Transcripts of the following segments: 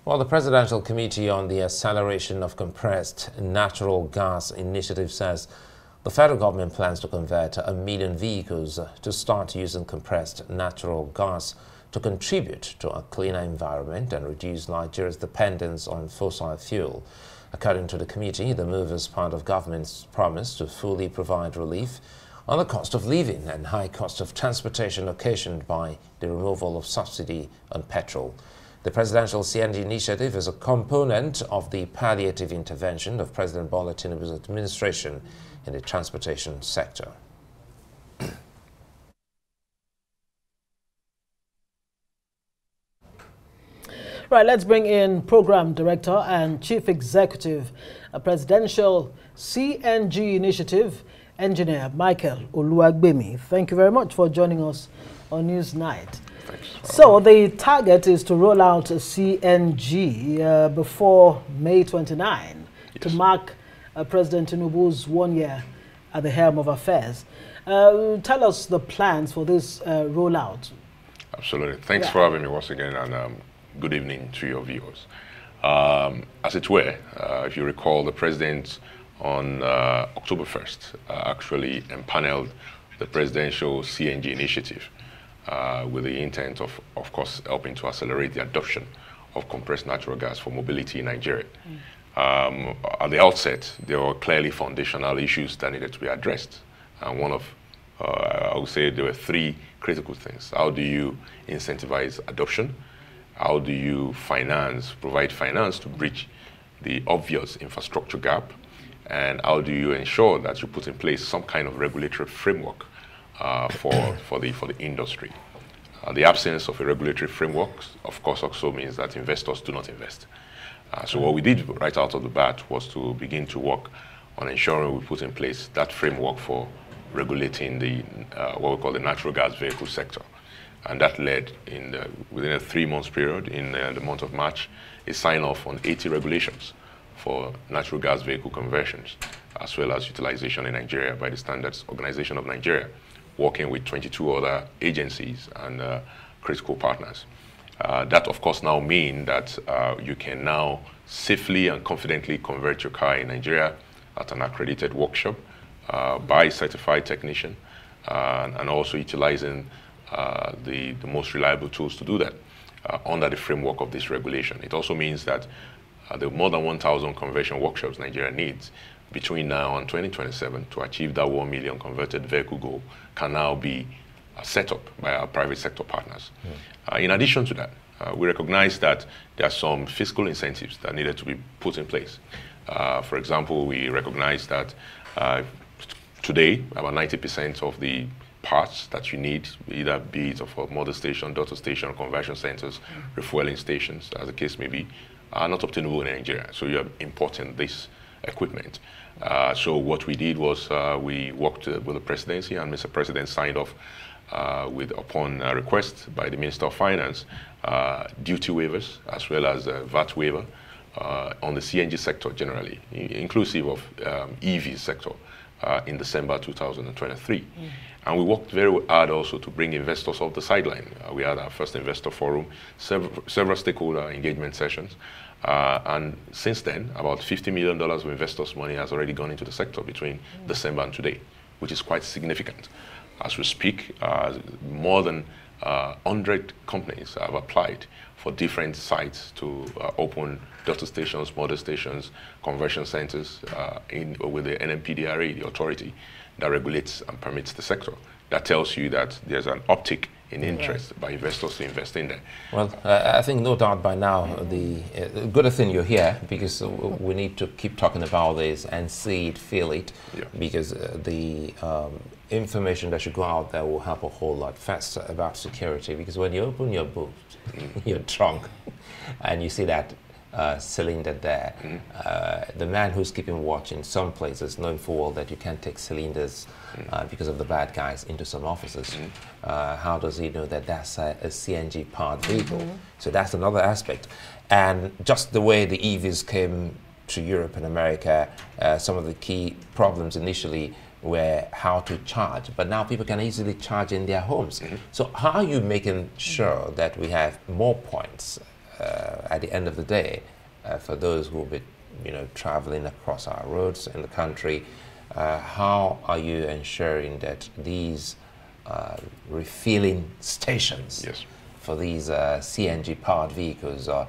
Well, the Presidential Committee on the Acceleration of Compressed Natural Gas Initiative says the federal government plans to convert 1 million vehicles to start using compressed natural gas to contribute to a cleaner environment and reduce Nigeria's dependence on fossil fuel. According to the committee, the move is part of government's promise to fully provide relief on the cost of living and high cost of transportation occasioned by the removal of subsidy on petrol. The presidential CNG initiative is a component of the palliative intervention of President Bola Tinubu's administration in the transportation sector. Right, let's bring in Program Director and Chief Executive, a Presidential CNG Initiative, Engineer Michael Oluwagbemi. Thank you very much for joining us on Newsnight. Thanks. So the target is to roll out CNG before May 29 to mark President Tinubu's 1 year at the helm of affairs. Tell us the plans for this rollout. Absolutely. Thanks for having me once again, and good evening to your viewers. As it were, if you recall, the President on October 1st actually empaneled the Presidential CNG initiative with the intent of course, helping to accelerate the adoption of compressed natural gas for mobility in Nigeria. At the outset, there were clearly foundational issues that needed to be addressed. And one of, I would say there were 3 critical things. How do you incentivize adoption? How do you provide finance to bridge the obvious infrastructure gap? And how do you ensure that you put in place some kind of regulatory framework for the industry? The absence of a regulatory framework, of course, also means that investors do not invest. So what we did right out of the bat was to begin to work on ensuring we put in place that framework for regulating the what we call the natural gas vehicle sector. And that led, within a 3-month period, in the month of March, a sign-off on 80 regulations for natural gas vehicle conversions, as well as utilization in Nigeria by the Standards Organization of Nigeria, working with 22 other agencies and critical partners. That, of course, now means that you can now safely and confidently convert your car in Nigeria at an accredited workshop by a certified technician, and also utilizing the most reliable tools to do that under the framework of this regulation. It also means that the more than 1,000 conversion workshops Nigeria needs between now and 2027 to achieve that 1 million converted vehicle goal can now be set up by our private sector partners. In addition to that, we recognize that there are some fiscal incentives that needed to be put in place. For example, we recognize that today about 90% of the parts that you need, either be it for motor station, daughter station, conversion centers, refueling stations, as the case may be, are not obtainable in Nigeria. So you're importing this equipment. So what we did was we worked with the presidency, and Mr. President signed off upon request by the Minister of Finance, duty waivers as well as VAT waiver on the CNG sector generally, inclusive of EV sector in December 2023. And we worked very hard also to bring investors off the sideline. We had our first investor forum, several stakeholder engagement sessions. And since then, about $50 million of investors' money has already gone into the sector between December and today, which is quite significant. As we speak, more than 100 companies have applied for different sites to open daughter stations, motor stations, conversion centers with the NMPDRA, the authority that regulates and permits the sector. That tells you that there's an uptick in interest by investors to invest in there. Well, I think no doubt by now, the good thing you're here, because we need to keep talking about this and see it, feel it, because the information that should go out there will help a whole lot faster about security, because when you open your boot, your trunk, and you see that cylinder there, the man who's keeping watch in some places knowing full well that you can't take cylinders because of the bad guys into some offices. How does he know that that's a CNG powered vehicle? So that's another aspect. And just the way the EVs came to Europe and America, some of the key problems initially were how to charge, but now people can easily charge in their homes. So how are you making sure that we have more points at the end of the day, for those who will be, traveling across our roads in the country, how are you ensuring that these refilling stations for these CNG-powered vehicles are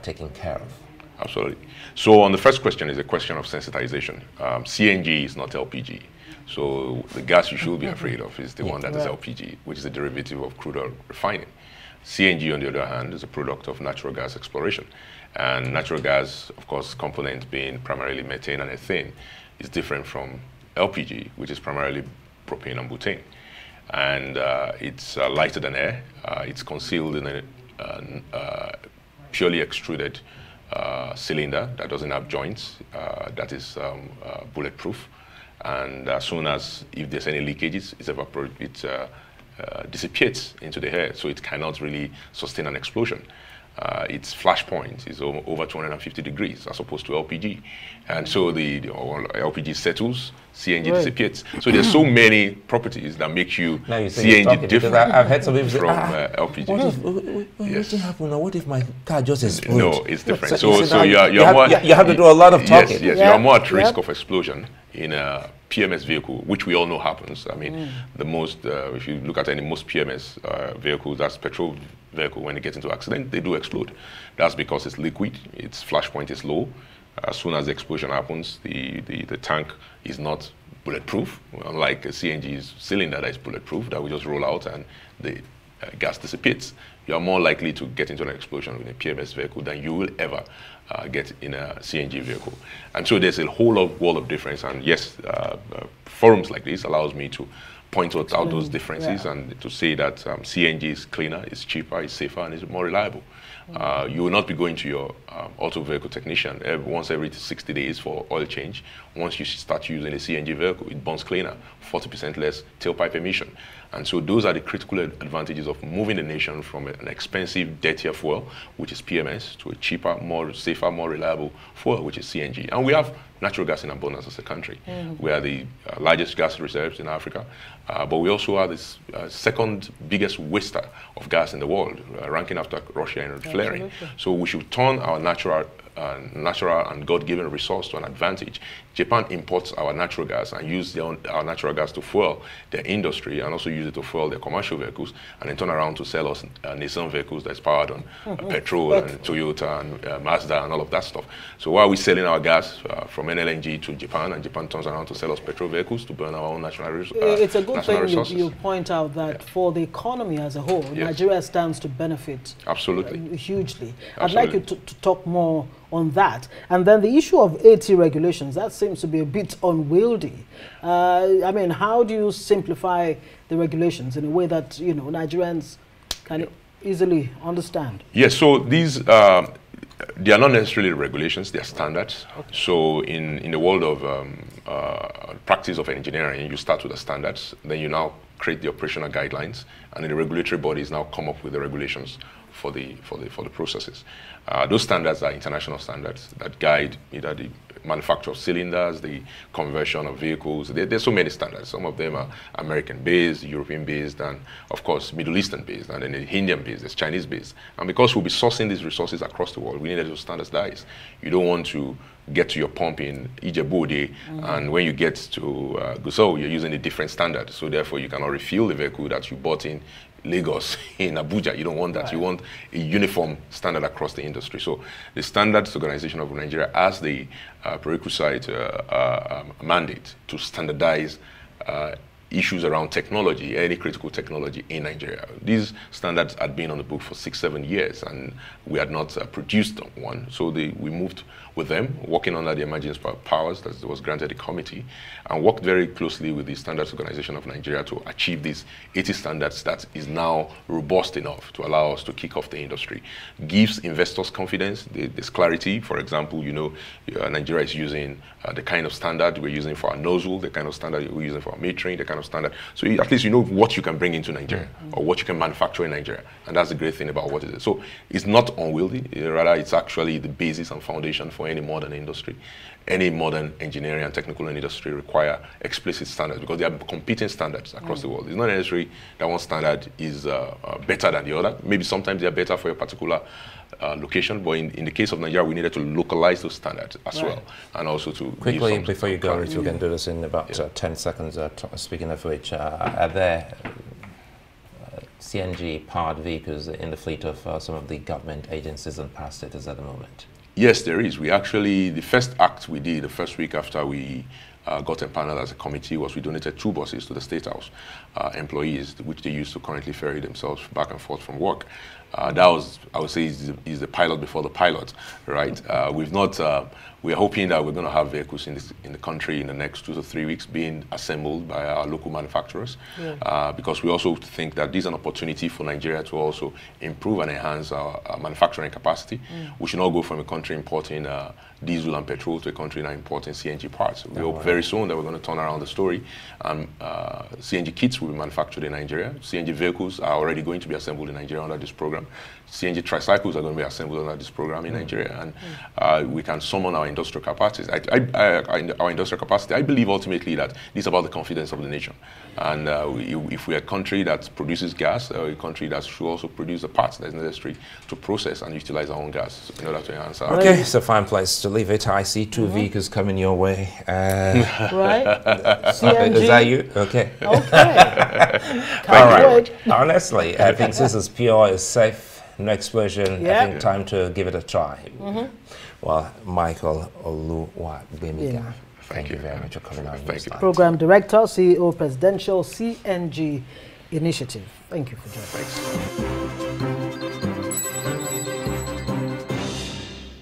taken care of? Absolutely. So on the first question is a question of sensitization. CNG is not LPG. So the gas you should be afraid of is the one that is LPG, which is a derivative of crude oil refining. CNG, on the other hand, is a product of natural gas exploration. And natural gas, of course, components being primarily methane and ethane, is different from LPG, which is primarily propane and butane. And it's lighter than air. It's concealed in a purely extruded cylinder that doesn't have joints, that is bulletproof. And as soon as, if there's any leakages, it dissipates into the air, so it cannot really sustain an explosion. Its flash point is over 250 degrees as opposed to LPG. And so the LPG settles, CNG dissipates. So there's so many properties that make you CNG different I've heard some people say, from LPG. What if happen now? What if my car just explodes? No, it's different. So you have to do a lot of talking. Yes, you are more at risk of explosion in a PMS vehicle, which we all know happens. I mean, the most, if you look at most PMS vehicles, that's petrol vehicle, when it gets into accident, they do explode. That's because it's liquid, its flash point is low. As soon as the explosion happens, the tank is not bulletproof, unlike a CNG cylinder that is bulletproof, that will just roll out and the gas dissipates. You are more likely to get into an explosion with a PMS vehicle than you will ever get in a CNG vehicle. And so there's a whole world of difference. And yes, forums like this allows me to point out those differences and to say that CNG is cleaner, it's cheaper, it's safer, and it's more reliable. You will not be going to your auto vehicle technician once every 60 days for oil change. Once you start using a CNG vehicle, it burns cleaner, 40% less tailpipe emission. And so those are the critical advantages of moving the nation from an expensive, dirtier fuel, which is PMS, to a cheaper, more safer, more reliable fuel, which is CNG. And we have natural gas in abundance as a country. We are the largest gas reserves in Africa, but we also are the second biggest waster of gas in the world, ranking after Russia and flaring. So we should turn our natural and God-given resource to an advantage. Japan imports our natural gas and use our natural gas to fuel their industry and also use it to fuel their commercial vehicles, and then turn around to sell us Nissan vehicles that's powered on petrol and Toyota and Mazda and all of that stuff. So why are we selling our gas from NLNG to Japan, and Japan turns around to sell us petrol vehicles to burn our own national resources? It's a good thing you point out that for the economy as a whole, Nigeria stands to benefit hugely. I'd like you to talk more on that. And then the issue of AT regulations, that seems to be a bit unwieldy. I mean, how do you simplify the regulations in a way that, Nigerians can easily understand? Yes, so these, they are not necessarily regulations, they are standards. So in the world of practice of engineering, you start with the standards, then you now create the operational guidelines, and then the regulatory bodies now come up with the regulations for the processes. Those standards are international standards that guide either the manufacture of cylinders, the conversion of vehicles. There's so many standards. Some of them are American-based, European-based, and of course Middle Eastern-based, and then Indian-based, there's Chinese-based. And because we'll be sourcing these resources across the world, we need those standardized. You don't want to get to your pump in Ijebu-Ode, and when you get to Gusau, you're using a different standard. So therefore, you cannot refuel the vehicle that you bought in Lagos, in Abuja. You don't want that. You want a uniform standard across the industry. So the Standards Organization of Nigeria has the prerequisite mandate to standardize issues around technology, any critical technology in Nigeria. These standards had been on the book for 6-7 years, and we had not produced one. So we moved with them, working under the emergence powers that was granted a committee, and worked very closely with the Standards Organization of Nigeria to achieve these 80 standards that is now robust enough to allow us to kick off the industry. Gives investors confidence, there's clarity. For example, Nigeria is using the kind of standard we're using for our nozzle, the kind of standard we're using for our metering, the kind of of standard. So at least you know what you can bring into Nigeria or what you can manufacture in Nigeria. And that's the great thing about what it is. So it's not unwieldy, rather it's actually the basis and foundation for any modern industry. Any modern engineering and technical industry require explicit standards because they are competing standards across the world. It's not necessary that one standard is better than the other. Maybe sometimes they are better for a particular location, but in the case of Nigeria, we needed to localize those standards as well, and also to quickly before you go, Rich, we can do this in about 10 seconds. Speaking of which, are there CNG powered vehicles in the fleet of some of the government agencies and parastatals at the moment? Yes, there is. We actually, the first act we did the first week after we got empaneled as a committee was we donated 2 buses to the State House employees, which they use to currently ferry themselves back and forth from work. That was, I would say, is the pilot before the pilot, right? We're hoping that we're going to have vehicles in the country in the next 2 to 3 weeks being assembled by our local manufacturers, because we also think that this is an opportunity for Nigeria to also improve and enhance our manufacturing capacity. We should not go from a country importing diesel and petrol to a country now importing CNG parts. We hope very soon that we're going to turn around the story, and CNG kits will be manufactured in Nigeria. CNG vehicles are already going to be assembled in Nigeria under this program. CNG tricycles are going to be assembled under this program in Nigeria, and we can summon our industrial capacities. Our industrial capacity. I believe ultimately that this is about the confidence of the nation, and if we're a country that produces gas, or a country that should also produce the parts that's necessary to process and utilize our own gas in order to enhance our. Okay, it's a fine place to leave it. I see 2 vehicles coming your way. Right? CNG. Is that you? Okay. Okay. All right. Honestly, I think this is pure, it's safe. No explosion. I think time to give it a try. Well, Michael Oluwagbemi, thank you very much for coming on. Thank you. Program Director, CEO, Presidential CNG Initiative. Thank you for joining us. Thanks.